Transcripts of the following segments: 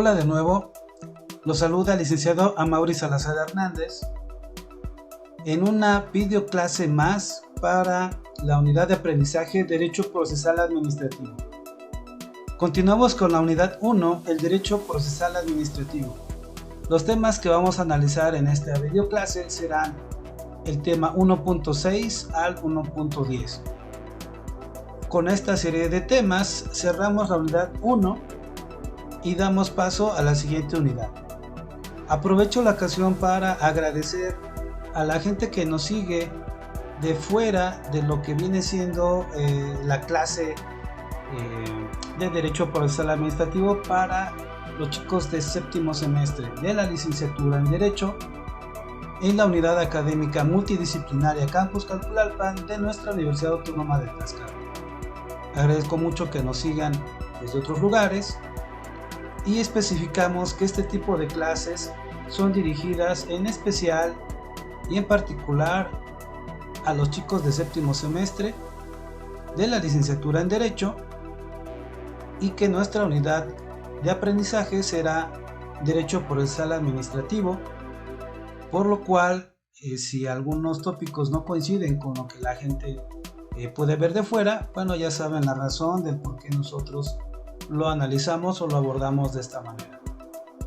Hola de nuevo, los saluda el licenciado Amaury Salazar Hernández en una videoclase más para la unidad de aprendizaje Derecho Procesal Administrativo. Continuamos con la unidad 1, el Derecho Procesal Administrativo. Los temas que vamos a analizar en esta videoclase serán el tema 1.6 al 1.10. Con esta serie de temas cerramos la unidad 1 y damos paso a la siguiente unidad. Aprovecho la ocasión para agradecer a la gente que nos sigue de fuera de lo que viene siendo la clase de Derecho Procesal Administrativo para los chicos de séptimo semestre de la licenciatura en Derecho en la unidad académica multidisciplinaria Campus Calpulalpan de nuestra Universidad Autónoma de Tlaxcala. Agradezco mucho que nos sigan desde otros lugares y especificamos que este tipo de clases son dirigidas en especial y en particular a los chicos de séptimo semestre de la licenciatura en Derecho y que nuestra unidad de aprendizaje será Derecho Procesal Administrativo, por lo cual si algunos tópicos no coinciden con lo que la gente puede ver de fuera, bueno, ya saben la razón del por qué nosotros lo analizamos o lo abordamos de esta manera.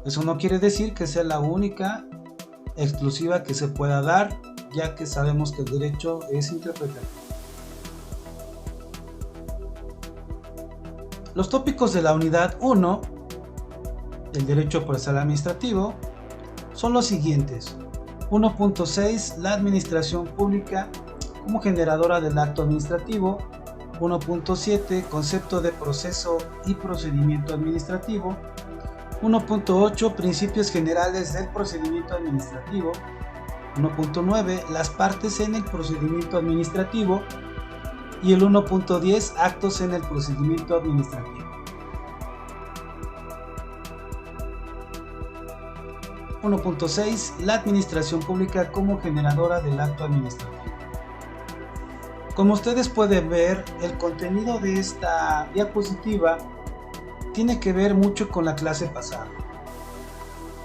Eso no quiere decir que sea la única exclusiva que se pueda dar, ya que sabemos que el derecho es interpretativo. Los tópicos de la unidad 1 del Derecho Procesal Administrativo son los siguientes. 1.6 La administración pública como generadora del acto administrativo. 1.7 Concepto de proceso y procedimiento administrativo. 1.8 Principios generales del procedimiento administrativo. 1.9 Las partes en el procedimiento administrativo. Y el 1.10 Actos en el procedimiento administrativo. 1.6 La administración pública como generadora del acto administrativo. Como ustedes pueden ver, el contenido de esta diapositiva tiene que ver mucho con la clase pasada.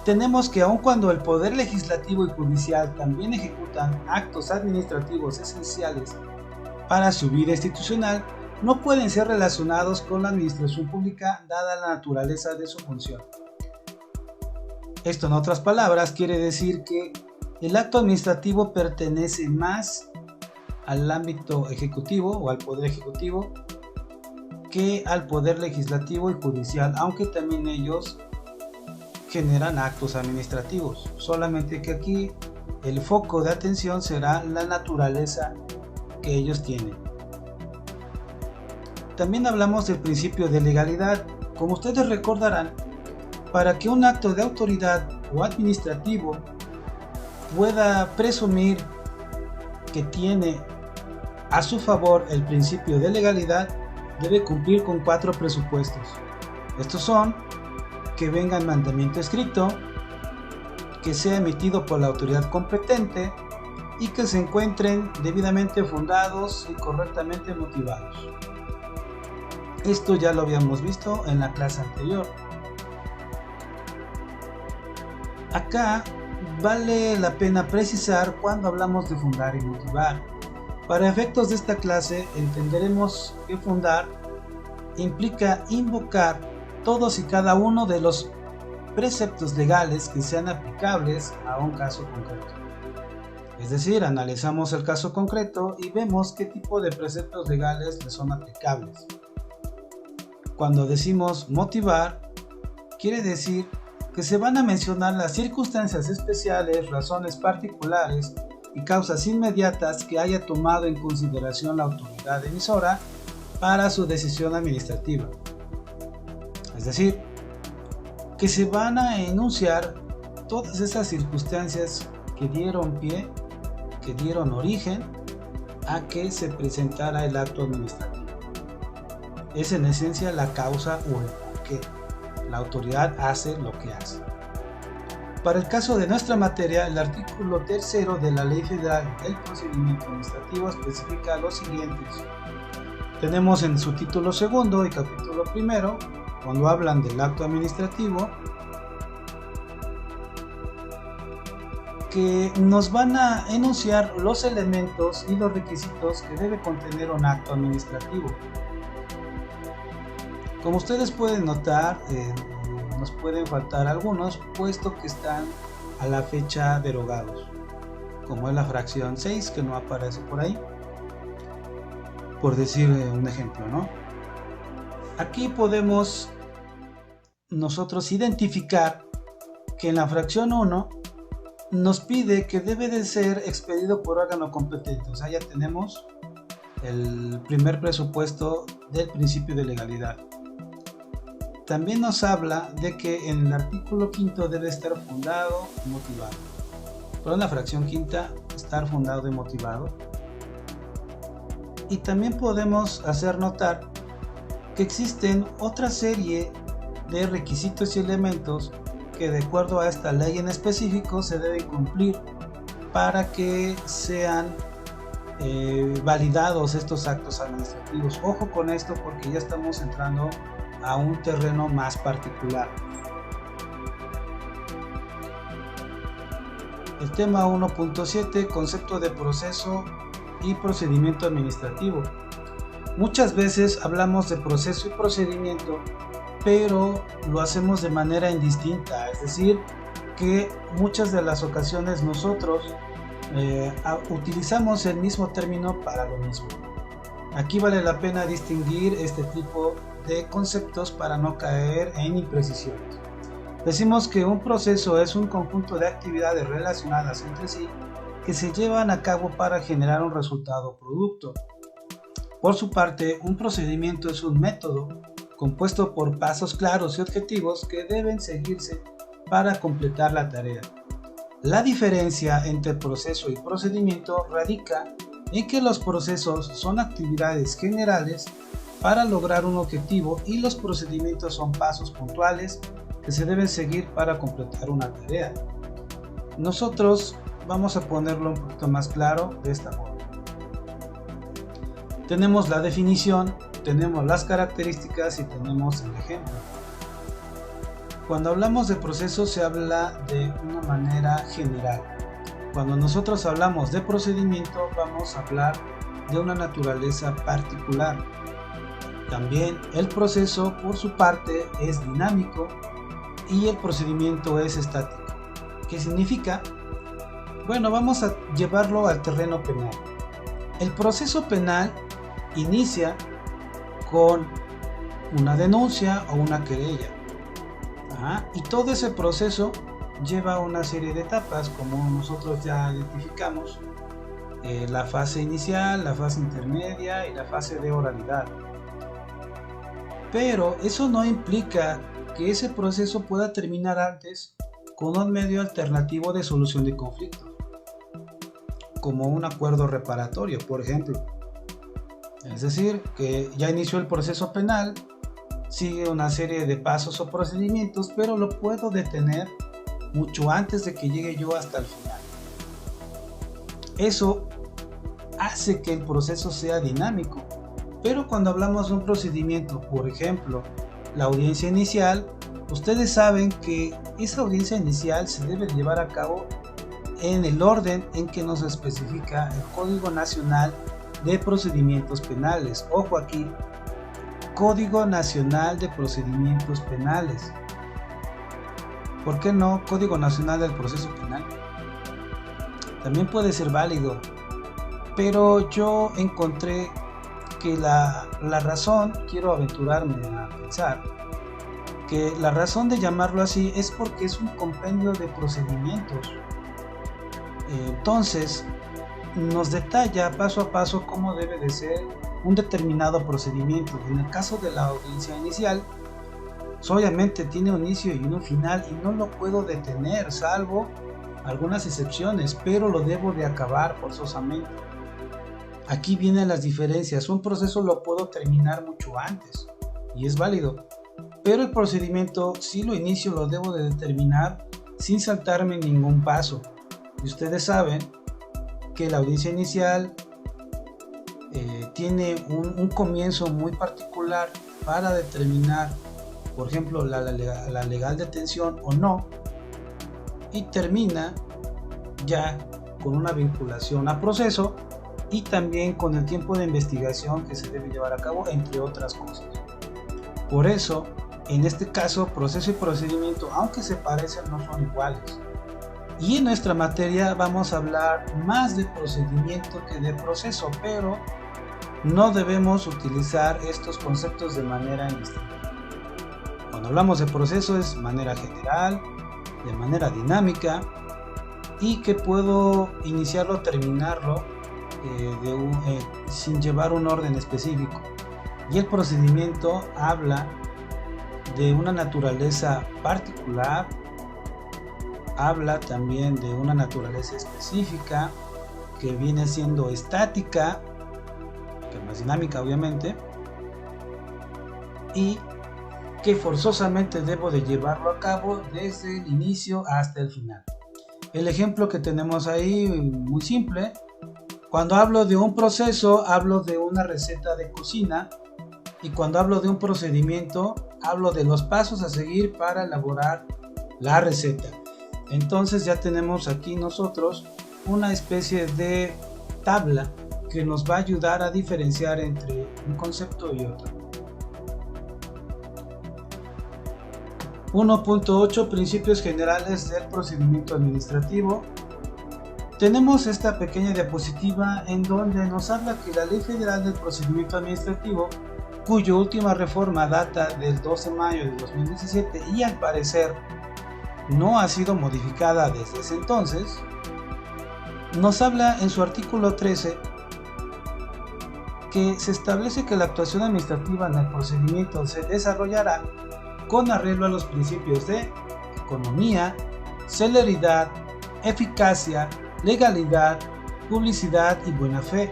Tenemos que aun cuando el Poder Legislativo y Judicial también ejecutan actos administrativos esenciales para su vida institucional, no pueden ser relacionados con la administración pública dada la naturaleza de su función. Esto, en otras palabras, quiere decir que el acto administrativo pertenece más al ámbito ejecutivo o al poder ejecutivo que al poder legislativo y judicial, aunque también ellos generan actos administrativos, solamente que aquí el foco de atención será la naturaleza que ellos tienen. También hablamos del principio de legalidad. Como ustedes recordarán, para que un acto de autoridad o administrativo pueda presumir que tiene a su favor el principio de legalidad, debe cumplir con 4 presupuestos. Estos son: que venga en mandamiento escrito, que sea emitido por la autoridad competente y que se encuentren debidamente fundados y correctamente motivados. Esto ya lo habíamos visto en la clase anterior. Acá vale la pena precisar cuando hablamos de fundar y motivar. Para efectos de esta clase entenderemos que fundar implica invocar todos y cada uno de los preceptos legales que sean aplicables a un caso concreto. Es decir, analizamos el caso concreto y vemos qué tipo de preceptos legales le son aplicables. Cuando decimos motivar, quiere decir que se van a mencionar las circunstancias especiales, razones particulares y causas inmediatas que haya tomado en consideración la autoridad emisora para su decisión administrativa. Es decir, que se van a enunciar todas esas circunstancias que dieron pie, que dieron origen a que se presentara el acto administrativo. Es en esencia la causa o el por qué la autoridad hace lo que hace. Para el caso de nuestra materia, el artículo 3 de la Ley Federal del Procedimiento Administrativo especifica los siguientes. Tenemos en su título segundo y capítulo primero, cuando hablan del acto administrativo, que nos van a enunciar los elementos y los requisitos que debe contener un acto administrativo. Como ustedes pueden notar, nos pueden faltar algunos, puesto que están a la fecha derogados, como es la fracción 6, que no aparece por ahí, por decir un ejemplo, ¿no? Aquí podemos nosotros identificar que en la fracción 1 nos pide que debe de ser expedido por órgano competente. O sea, ya tenemos el primer presupuesto del principio de legalidad. También nos habla de que en el artículo 5 debe estar fundado y motivado. Pero en la fracción 5 estar fundado y motivado. Y también podemos hacer notar que existen otra serie de requisitos y elementos que de acuerdo a esta ley en específico se deben cumplir para que sean validados estos actos administrativos. Ojo con esto porque ya estamos entrando a un terreno más particular. El tema 1.7, concepto de proceso y procedimiento administrativo. Muchas veces hablamos de proceso y procedimiento, pero lo hacemos de manera indistinta, es decir, que muchas de las ocasiones nosotros utilizamos el mismo término para lo mismo. Aquí vale la pena distinguir este tipo de conceptos para no caer en imprecisiones. Decimos que un proceso es un conjunto de actividades relacionadas entre sí que se llevan a cabo para generar un resultado o producto. Por su parte, un procedimiento es un método compuesto por pasos claros y objetivos que deben seguirse para completar la tarea. La diferencia entre proceso y procedimiento radica en que los procesos son actividades generales para lograr un objetivo y los procedimientos son pasos puntuales que se deben seguir para completar una tarea. Nosotros vamos a ponerlo un poquito más claro de esta forma. Tenemos la definición, tenemos las características y tenemos el ejemplo. Cuando hablamos de proceso se habla de una manera general. Cuando nosotros hablamos de procedimiento vamos a hablar de una naturaleza particular. También el proceso por su parte es dinámico y el procedimiento es estático. ¿Qué significa? Bueno, vamos a llevarlo al terreno penal. El proceso penal inicia con una denuncia o una querella. Y todo ese proceso lleva una serie de etapas, como nosotros ya identificamos, la fase inicial, la fase intermedia y la fase de oralidad. Pero eso no implica que ese proceso pueda terminar antes con un medio alternativo de solución de conflictos, como un acuerdo reparatorio, por ejemplo. Es decir, que ya inició el proceso penal, sigue una serie de pasos o procedimientos, pero lo puedo detener mucho antes de que llegue yo hasta el final. Eso hace que el proceso sea dinámico, pero cuando hablamos de un procedimiento, por ejemplo, la audiencia inicial, ustedes saben que esa audiencia inicial se debe llevar a cabo en el orden en que nos especifica el Código Nacional de Procedimientos Penales. Ojo aquí, Código Nacional de Procedimientos Penales. ¿Por qué no Código Nacional del Proceso Penal? También puede ser válido, pero yo encontré que la razón, quiero aventurarme a pensar, que la razón de llamarlo así es porque es un compendio de procedimientos. Entonces, nos detalla paso a paso cómo debe de ser un determinado procedimiento. En el caso de la audiencia inicial, obviamente tiene un inicio y un final y no lo puedo detener, salvo algunas excepciones, pero lo debo de acabar forzosamente. Aquí vienen las diferencias. Un proceso lo puedo terminar mucho antes y es válido, pero el procedimiento, si lo inicio, lo debo de terminar sin saltarme ningún paso. Y ustedes saben que la audiencia inicial tiene un comienzo muy particular para determinar, por ejemplo, la legal detención o no, y termina ya con una vinculación a proceso y también con el tiempo de investigación que se debe llevar a cabo, entre otras cosas. Por eso, en este caso, proceso y procedimiento, aunque se parecen, no son iguales. Y en nuestra materia vamos a hablar más de procedimiento que de proceso, pero no debemos utilizar estos conceptos de manera indistinta. Cuando hablamos de proceso es de manera general, de manera dinámica, y que puedo iniciarlo o terminarlo sin llevar un orden específico. Y el procedimiento habla de una naturaleza particular, habla también de una naturaleza específica que viene siendo estática, que es más dinámica obviamente, y que forzosamente debo de llevarlo a cabo desde el inicio hasta el final. El ejemplo que tenemos ahí, muy simple, cuando hablo de un proceso, hablo de una receta de cocina, y cuando hablo de un procedimiento, hablo de los pasos a seguir para elaborar la receta. Entonces ya tenemos aquí nosotros una especie de tabla que nos va a ayudar a diferenciar entre un concepto y otro. 1.8 Principios generales del procedimiento administrativo. Tenemos esta pequeña diapositiva en donde nos habla que la Ley Federal del Procedimiento Administrativo, cuya última reforma data del 12 de mayo de 2017 y al parecer no ha sido modificada desde ese entonces, nos habla en su artículo 13 que se establece que la actuación administrativa en el procedimiento se desarrollará con arreglo a los principios de economía, celeridad, eficacia, legalidad, publicidad y buena fe.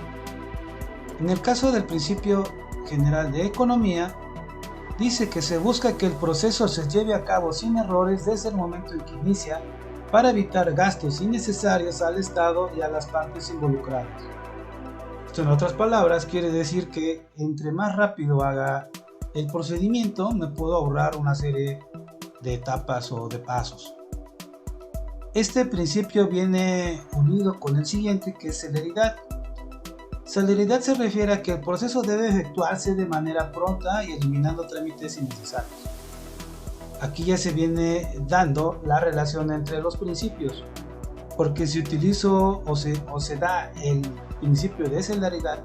En el caso del principio general de economía, dice que se busca que el proceso se lleve a cabo sin errores desde el momento en que inicia para evitar gastos innecesarios al Estado y a las partes involucradas. Esto, en otras palabras, quiere decir que entre más rápido haga el procedimiento, me puedo ahorrar una serie de etapas o de pasos. Este principio viene unido con el siguiente, que es celeridad. Celeridad se refiere a que el proceso debe efectuarse de manera pronta y eliminando trámites innecesarios. Aquí ya se viene dando la relación entre los principios, porque si utilizo o se da el principio de celeridad,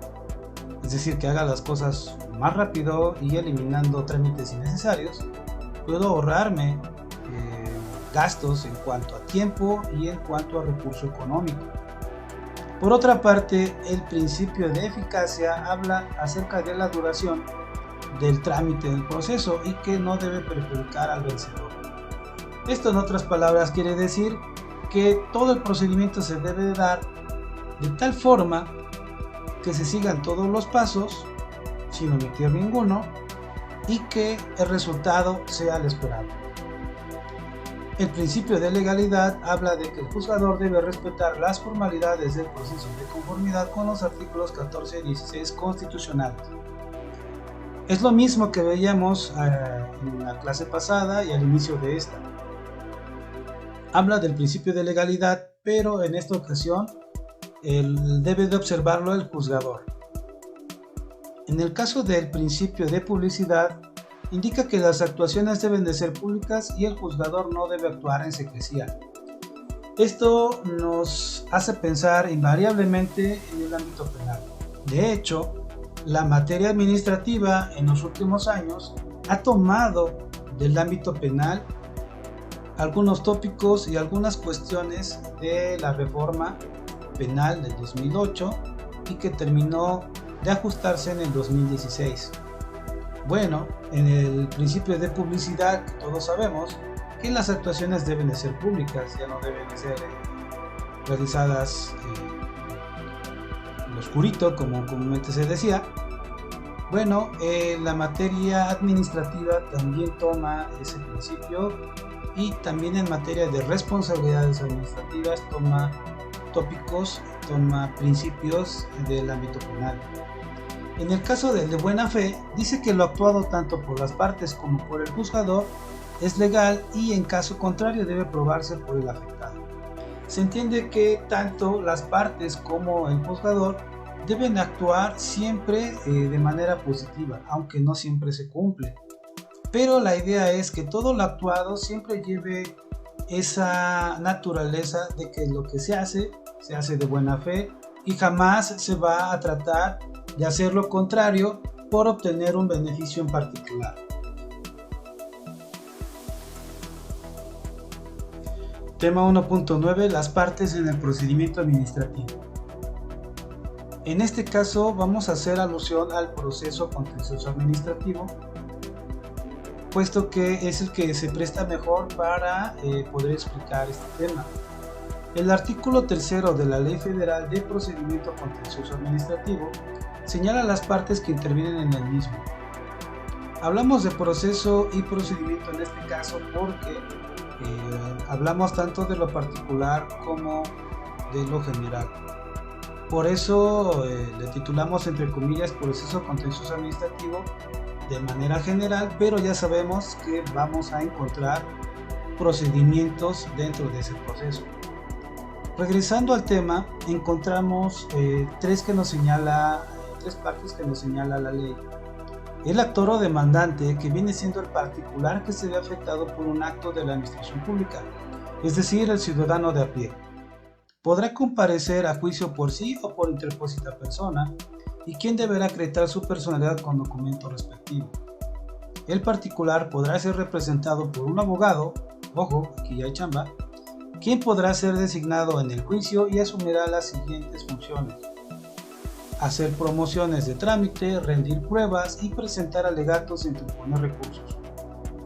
es decir, que haga las cosas más rápido y eliminando trámites innecesarios, puedo ahorrarme gastos en cuanto a tiempo y en cuanto a recurso económico. Por otra parte, el principio de eficacia habla acerca de la duración del trámite del proceso y que no debe perjudicar al vencedor. Esto, en otras palabras, quiere decir que todo el procedimiento se debe dar de tal forma que se sigan todos los pasos sin omitir ninguno y que el resultado sea el esperado. El principio de legalidad habla de que el juzgador debe respetar las formalidades del proceso de conformidad con los artículos 14 y 16 constitucionales. Es lo mismo que veíamos en la clase pasada y al inicio de esta. Habla del principio de legalidad, pero en esta ocasión debe de observarlo el juzgador. En el caso del principio de publicidad, indica que las actuaciones deben de ser públicas y el juzgador no debe actuar en secrecía. Esto nos hace pensar invariablemente en el ámbito penal. De hecho, la materia administrativa en los últimos años ha tomado del ámbito penal algunos tópicos y algunas cuestiones de la reforma penal del 2008 y que terminó de ajustarse en el 2016. Bueno, en el principio de publicidad, todos sabemos que las actuaciones deben de ser públicas, ya no deben de ser realizadas en lo oscurito, como comúnmente se decía. Bueno, la materia administrativa también toma ese principio y también en materia de responsabilidades administrativas toma tópicos, toma principios del ámbito penal. En el caso del de buena fe, dice que lo actuado tanto por las partes como por el juzgador es legal y en caso contrario debe probarse por el afectado. se entiende que tanto las partes como el juzgador deben actuar siempre de manera positiva, aunque no siempre se cumple. Pero la idea es que todo lo actuado siempre lleve esa naturaleza de que lo que se hace de buena fe y jamás se va a tratar de hacer lo contrario por obtener un beneficio en particular. Tema 1.9. Las partes en el procedimiento administrativo. En este caso vamos a hacer alusión al proceso contencioso administrativo, puesto que es el que se presta mejor para poder explicar este tema. El artículo 3 de la Ley Federal de Procedimiento Contencioso Administrativo señala las partes que intervienen en el mismo. Hablamos de proceso y procedimiento en este caso porque hablamos tanto de lo particular como de lo general. Por eso le titulamos entre comillas proceso contencioso administrativo de manera general, pero ya sabemos que vamos a encontrar procedimientos dentro de ese proceso. Regresando al tema, encontramos tres partes que nos señala la ley. El actor o demandante, que viene siendo el particular que se ve afectado por un acto de la administración pública, es decir, el ciudadano de a pie. Podrá comparecer a juicio por sí o por interpósita persona, y quien deberá acreditar su personalidad con documento respectivo. El particular podrá ser representado por un abogado, ojo, aquí ya hay chamba, quien podrá ser designado en el juicio y asumirá las siguientes funciones: hacer promociones de trámite, rendir pruebas y presentar alegatos e interponer recursos.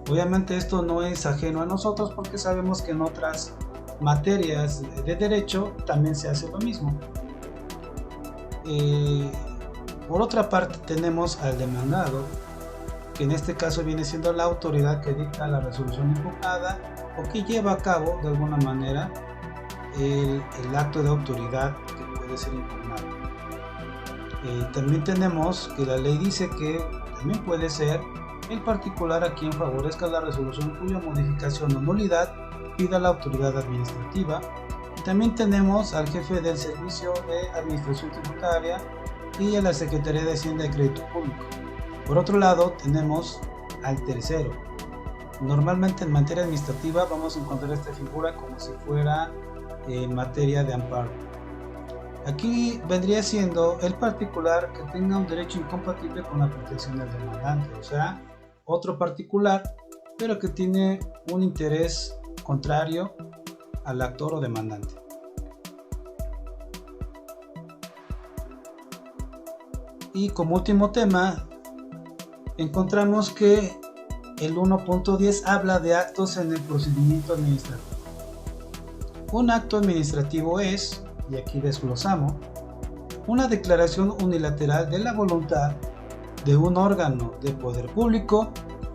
Obviamente esto no es ajeno a nosotros porque sabemos que en otras materias de derecho también se hace lo mismo. Por otra parte tenemos al demandado, que en este caso viene siendo la autoridad que dicta la resolución impugnada o que lleva a cabo de alguna manera el acto de autoridad que puede ser impugnado. También tenemos que la ley dice que también puede ser el particular a quien favorezca la resolución cuya modificación o nulidad pida la autoridad administrativa. Y también tenemos al jefe del Servicio de Administración Tributaria y a la Secretaría de Hacienda y Crédito Público. Por otro lado tenemos al tercero. Normalmente en materia administrativa vamos a encontrar esta figura como si fuera materia de amparo. Aquí vendría siendo el particular que tenga un derecho incompatible con la protección del demandante, o sea, otro particular, pero que tiene un interés contrario al actor o demandante. Y como último tema, encontramos que el 1.10 habla de actos en el procedimiento administrativo. Un acto administrativo es, y aquí desglosamos, una declaración unilateral de la voluntad de un órgano de poder público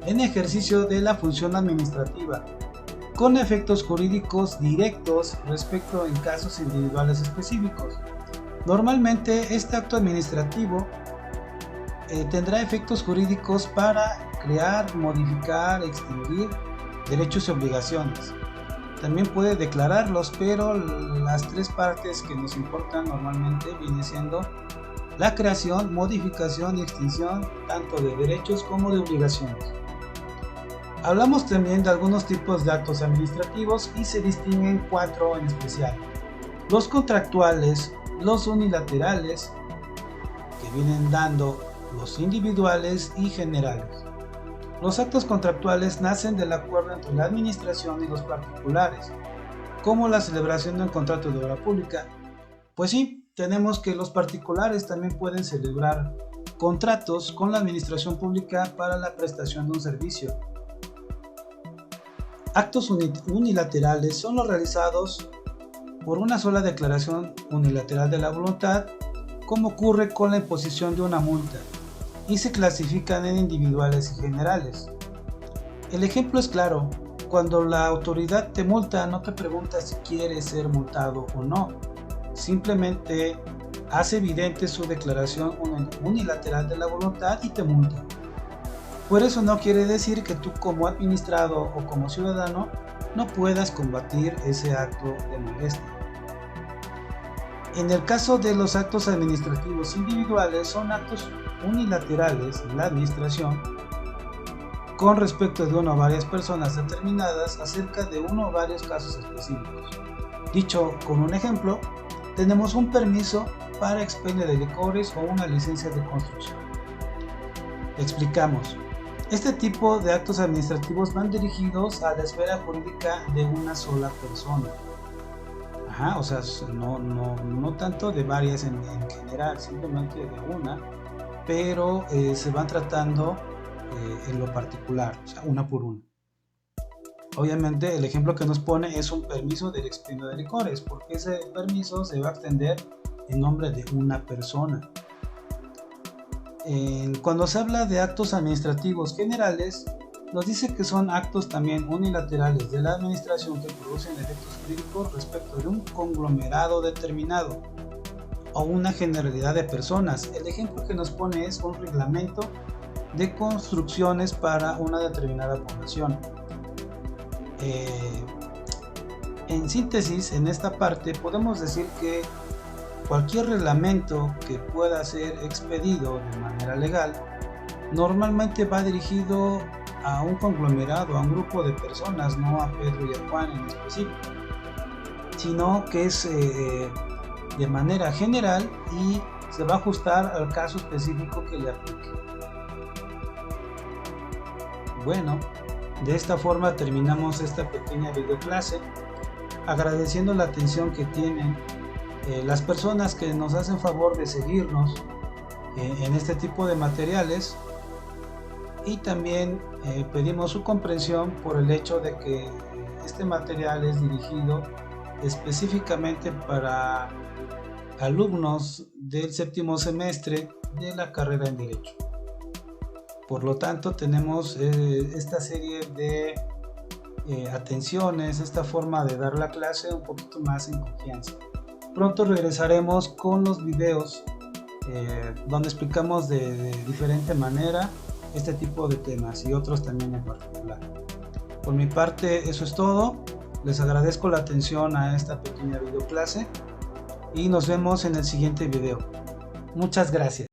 en ejercicio de la función administrativa, con efectos jurídicos directos respecto en casos individuales específicos. Normalmente este acto administrativo tendrá efectos jurídicos para crear, modificar, extinguir derechos y obligaciones. También puede declararlos, pero las tres partes que nos importan normalmente viene siendo la creación, modificación y extinción tanto de derechos como de obligaciones. Hablamos también de algunos tipos de actos administrativos y se distinguen cuatro en especial: los contractuales, los unilaterales, que vienen dando los individuales y generales. Los actos contractuales nacen del acuerdo entre la administración y los particulares, como la celebración de un contrato de obra pública. Pues sí, tenemos que los particulares también pueden celebrar contratos con la administración pública para la prestación de un servicio. Actos unilaterales son los realizados por una sola declaración unilateral de la voluntad, como ocurre con la imposición de una multa, y se clasifican en individuales y generales. El ejemplo es claro: cuando la autoridad te multa, no te pregunta si quieres ser multado o no, simplemente hace evidente su declaración unilateral de la voluntad y te multa. Por eso no quiere decir que tú como administrado o como ciudadano no puedas combatir ese acto de molestia. En el caso de los actos administrativos individuales, son actos unilaterales de la administración con respecto de una o varias personas determinadas acerca de uno o varios casos específicos. Dicho con un ejemplo, tenemos un permiso para expendio de licores o una licencia de construcción. Explicamos. Este tipo de actos administrativos van dirigidos a la esfera jurídica de una sola persona. O sea, no tanto de varias en general, simplemente de una, pero se van tratando en lo particular, o sea, una por una. Obviamente el ejemplo que nos pone es un permiso del expendio de licores, porque ese permiso se va a extender en nombre de una persona. Cuando se habla de actos administrativos generales, nos dice que son actos también unilaterales de la administración que producen efectos jurídicos respecto de un conglomerado determinado o una generalidad de personas. El ejemplo que nos pone es un reglamento de construcciones para una determinada población. En síntesis, en esta parte podemos decir que cualquier reglamento que pueda ser expedido de manera legal normalmente va dirigido a un conglomerado, a un grupo de personas, no a Pedro y a Juan en específico, sino que es de manera general y se va a ajustar al caso específico que le aplique. Bueno, de esta forma terminamos esta pequeña videoclase, agradeciendo la atención que tienen las personas que nos hacen favor de seguirnos en este tipo de materiales, y también pedimos su comprensión por el hecho de que este material es dirigido específicamente para alumnos del séptimo semestre de la carrera en Derecho. Por lo tanto, tenemos esta serie de atenciones, esta forma de dar la clase un poquito más en confianza. Pronto regresaremos con los videos donde explicamos de diferente manera este tipo de temas y otros también en particular. Por mi parte, eso es todo. Les agradezco la atención a esta pequeña videoclase y nos vemos en el siguiente video. Muchas gracias.